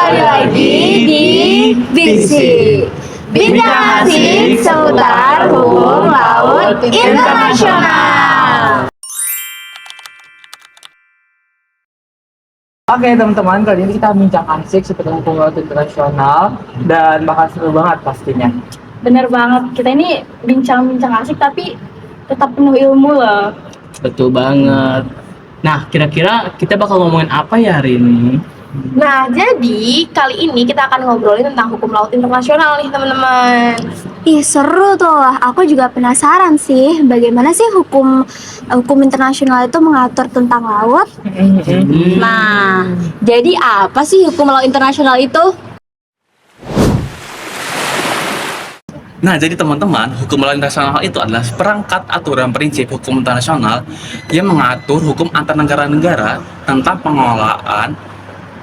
kembali lagi di Biksi Bincang Asik seputar hukum laut internasional. Oke teman-teman, kali ini kita bincang asik seputar hukum laut internasional dan bakal seru banget pastinya. Bener banget, kita ini bincang-bincang asik tapi tetap penuh ilmu loh. Betul banget. Nah, kira-kira kita bakal ngomongin apa ya hari ini? Nah, jadi kali ini kita akan ngobrolin tentang hukum laut internasional nih teman-teman. Ih, seru tuh. Aku juga penasaran sih, bagaimana sih hukum internasional itu mengatur tentang laut? Nah, jadi apa sih hukum laut internasional itu? Nah, jadi teman-teman, hukum laut internasional itu adalah seperangkat aturan prinsip hukum internasional yang mengatur hukum antar negara-negara tentang pengelolaan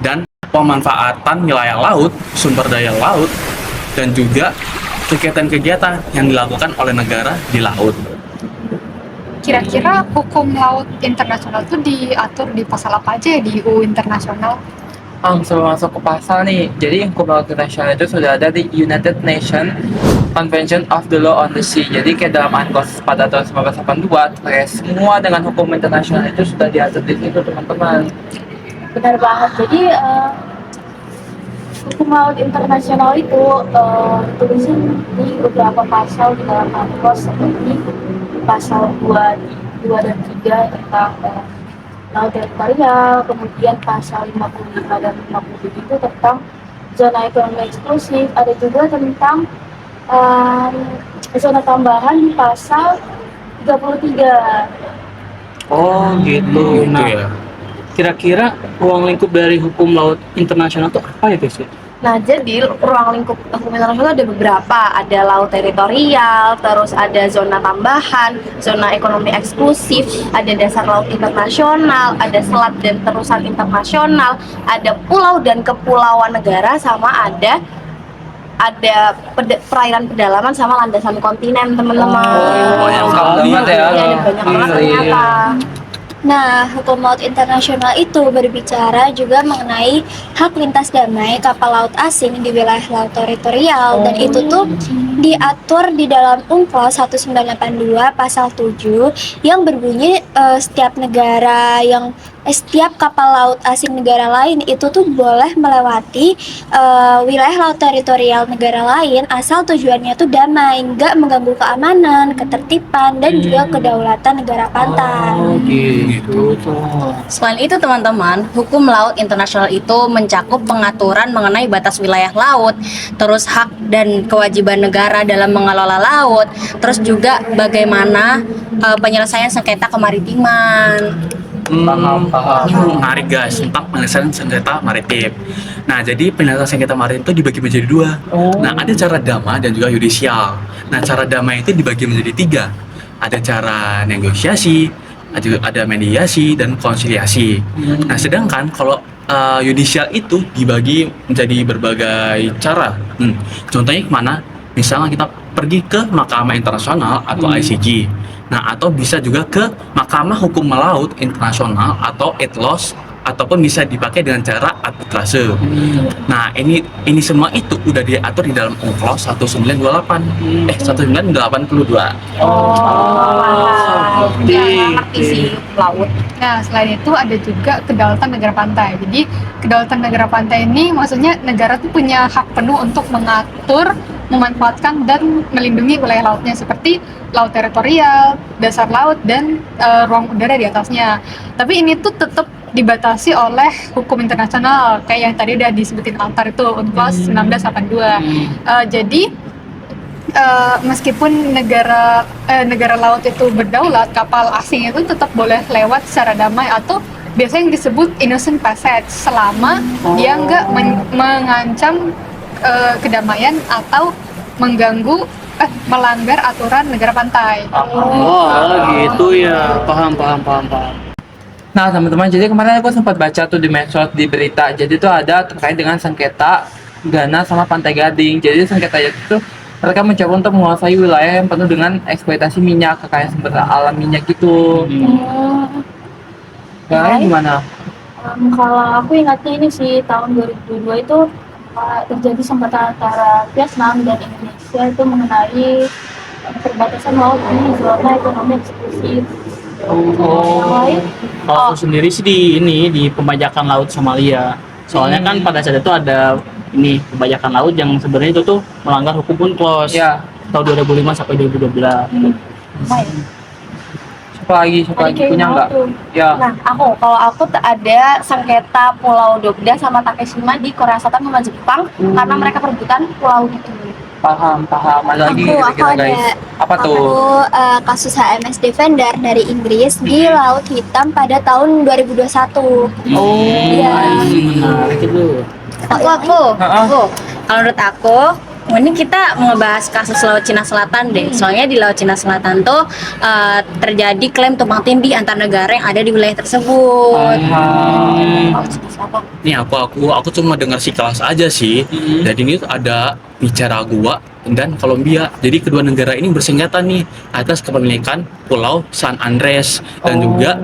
dan pemanfaatan wilayah laut, sumber daya laut, dan juga kegiatan-kegiatan yang dilakukan oleh negara di laut. Kira-kira hukum laut internasional itu diatur di pasal apa aja ya di UU internasional? Sebelum masuk ke pasal nih, jadi hukum laut internasional itu sudah ada di United Nations Convention of the Law on the Sea. Jadi kayak dalam UNCLOS pada tahun 1982, kayak semua dengan hukum internasional itu sudah diatur di situ teman-teman. Benar banget. Jadi hukum laut internasional itu ditulisin di beberapa pasal di dalam UNCLOS seperti pasal 2 dan 3 tentang laut teritorial, kemudian pasal 55 dan 57 itu tentang zona ekonomi eksklusif, ada juga tentang zona tambahan di pasal 33. Oh, gitu. Nah, ya. Kira-kira ruang lingkup dari hukum laut internasional itu apa ya, guys? Nah, jadi ruang lingkup hukum internasional ada beberapa, ada laut teritorial, terus ada zona tambahan, zona ekonomi eksklusif, ada dasar laut internasional, ada selat dan terusan internasional, ada pulau dan kepulauan negara, sama ada perairan pedalaman sama landasan kontinen, teman-teman. Banyak banget ya. Iya, ada banyak banget ternyata. Nah, hukum laut internasional itu berbicara juga mengenai hak lintas damai kapal laut asing di wilayah laut teritorial, dan itu tuh diatur di dalam UNCLOS 1982 pasal 7 yang berbunyi setiap kapal laut asing negara lain itu tuh boleh melewati wilayah laut teritorial negara lain asal tujuannya tuh damai, nggak mengganggu keamanan, ketertiban, dan juga kedaulatan negara pantai. Gitu. Selain itu teman-teman, hukum laut internasional itu mencakup pengaturan mengenai batas wilayah laut, terus hak dan kewajiban negara dalam mengelola laut, terus juga bagaimana penyelesaian sengketa kemaritiman. Paham. Ini menarik guys, tentang penyelesaian sengketa maritim. Nah, jadi penyelesaian sengketa maritim itu dibagi menjadi dua. Nah, ada cara damai dan juga yudisial. Nah, cara damai itu dibagi menjadi tiga. Ada cara negosiasi, ada mediasi, dan konsiliasi. Nah, sedangkan kalau yudisial itu dibagi menjadi berbagai cara. Contohnya kemana? Misalnya kita pergi ke Mahkamah Internasional atau ICJ. Nah, atau bisa juga ke Mahkamah Hukum Laut Internasional atau ICLOS, ataupun bisa dipakai dengan cara arbitrase. Nah, ini semua itu udah diatur di dalam UNCLOS 1982. Ngerti sih laut. Nah, selain itu ada juga kedaulatan negara pantai. Jadi, kedaulatan negara pantai ini maksudnya negara tuh punya hak penuh untuk mengatur, memanfaatkan, dan melindungi wilayah lautnya seperti laut teritorial, dasar laut, dan ruang udara di atasnya. Tapi ini tuh tetap dibatasi oleh hukum internasional kayak yang tadi udah disebutin Altar itu UNCLOS 1982. Jadi meskipun negara laut itu berdaulat, kapal asing itu tetap boleh lewat secara damai atau biasanya yang disebut innocent passage selama dia nggak mengancam kedamaian atau melanggar aturan negara pantai. Gitu ya. Paham. Nah teman-teman, jadi kemarin aku sempat baca tuh di medsos, di berita. Jadi tuh ada terkait dengan sengketa Ghana sama Pantai Gading. Jadi sengketa itu mereka mencoba untuk menguasai wilayah yang penuh dengan eksploitasi minyak, kekayaan sumber alam minyak gitu. Kalian gimana? Kalau aku ingatnya ini sih tahun 2022 itu terjadi sengketa antara Vietnam dan Indonesia itu mengenai perbatasan laut di zona ekonomi eksklusif. Yang lain, Kalau aku sendiri sih di pembajakan laut Somalia. Soalnya kan pada saat itu ada ini pembajakan laut yang sebenarnya itu tuh melanggar hukum UNCLOS Ya, tahun 2005 sampai 2012. lumayan. siapa lagi Tadi kayak punya mau nggak? tuh. Ya, Nah, kalau aku ada sengketa Pulau Dokda sama Takeshima di Korea Selatan sama Jepang karena mereka perebutan pulau itu. paham. Ada lagi Aku kira-kira ada. guys. Apa tuh? Kasus HMS Defender dari Inggris di Laut Hitam pada tahun 2021. Oh, Iya. Menarik itu. Aku. Heeh. Kalau menurut aku, ini kita ngebahas kasus Laut Cina Selatan deh. Soalnya di Laut Cina Selatan tuh terjadi klaim tumpang tindih antar negara yang ada di wilayah tersebut. Laut Cina Selatan. Nih aku cuma dengar sekilas aja sih. Jadi ini tuh ada Nicaragua dan Kolombia. Jadi kedua negara ini bersengketa nih atas kepemilikan Pulau San Andres dan juga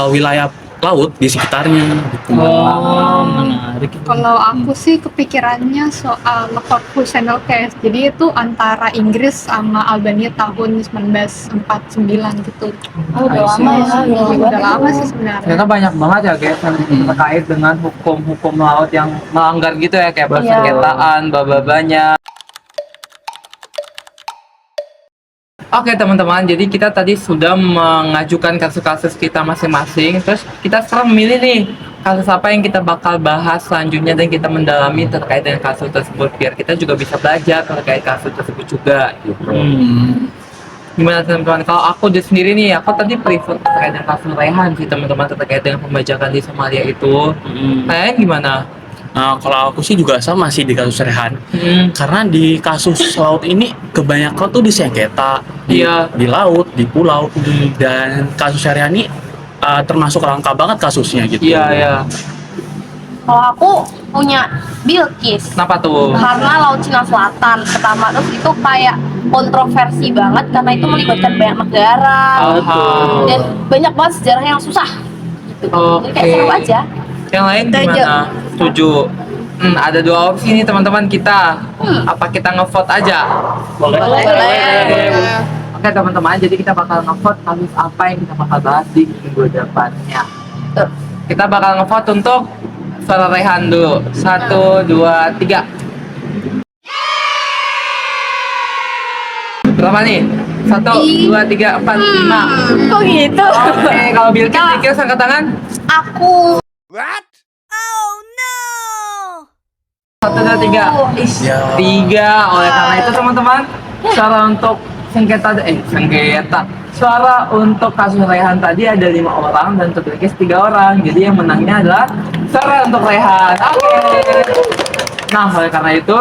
wilayah laut di sekitarnya. Gitu. Menarik itu. Kalau aku sih kepikirannya soal Liverpool Channel Case. Jadi itu antara Inggris sama Albania tahun 1949 gitu. Oh, udah lama ya. Udah lama sih sebenarnya. Ternyata banyak banget ya guys yang terkait dengan hukum laut yang melanggar gitu ya kayak bersengketaan, bababanya. Oke teman-teman, jadi kita tadi sudah mengajukan kasus-kasus kita masing-masing. Terus kita sekarang memilih nih kasus apa yang kita bakal bahas selanjutnya dan kita mendalami terkait dengan kasus tersebut biar kita juga bisa belajar terkait kasus tersebut juga gitu. Gimana teman-teman? Kalau aku sendiri nih, aku tadi prefer terkait dengan kasus Rehan sih teman-teman terkait dengan pembajakan di Somalia itu. Kalian gimana? Nah, kalau aku sih juga sama sih di kasus Rehan. Karena di kasus laut ini kebanyakan tuh di sengketa, Iya. di laut, di pulau. Dan kasus Rehan ini termasuk langka banget kasusnya gitu. Iya. Kalau aku punya Bilqis. Kenapa tuh? Karena Laut Cina Selatan pertama terus itu kayak kontroversi banget karena itu melibatkan banyak negara dan banyak banget sejarah yang susah gitu. Jadi kayak seru aja. Yang lain gimana? Setuju. Ada dua opsi nih teman-teman kita. Apa kita ngevote aja? Boleh. Oke teman-teman, jadi kita bakal ngevote kasus apa yang kita bakal bahas di minggu depannya. Kita bakal ngevote untuk suara Rehan dulu. 1, 2, 3. Berapa nih? 1, 2, 3, 4, 5. Kok gitu? Oke, kalau Bilkis dikit angkat tangan. Aku 1, 2, 3. Ya. 3. Oleh karena itu teman-teman, suara untuk suara untuk kasus Rehan tadi ada 5 orang dan untuk Bilkis 3 orang. Jadi yang menangnya adalah suara untuk Rehan. Oke. Nah, oleh karena itu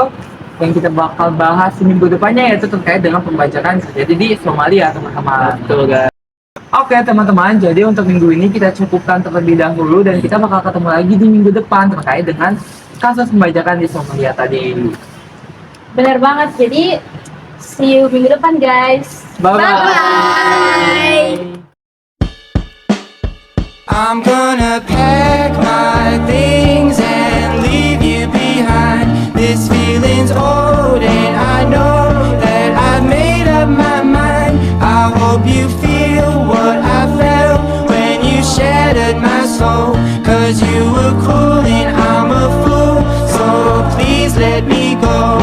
yang kita bakal bahas di minggu depannya yaitu terkait dengan pembajakan yang terjadi di Somalia, teman-teman. Betul, guys. Oke teman-teman, jadi untuk minggu ini kita cukupkan terlebih dahulu dan kita bakal ketemu lagi di minggu depan terkait dengan kasus pembajakan di Somalia tadi. Bener banget. Jadi see you minggu depan guys. Bye-bye. I'm gonna pack my things and leave you behind. This feeling's old and I know that I've made up my mind. I hope you feel what I felt when you shattered my soul. Cause you were cool and I'm a fool, so please let me go.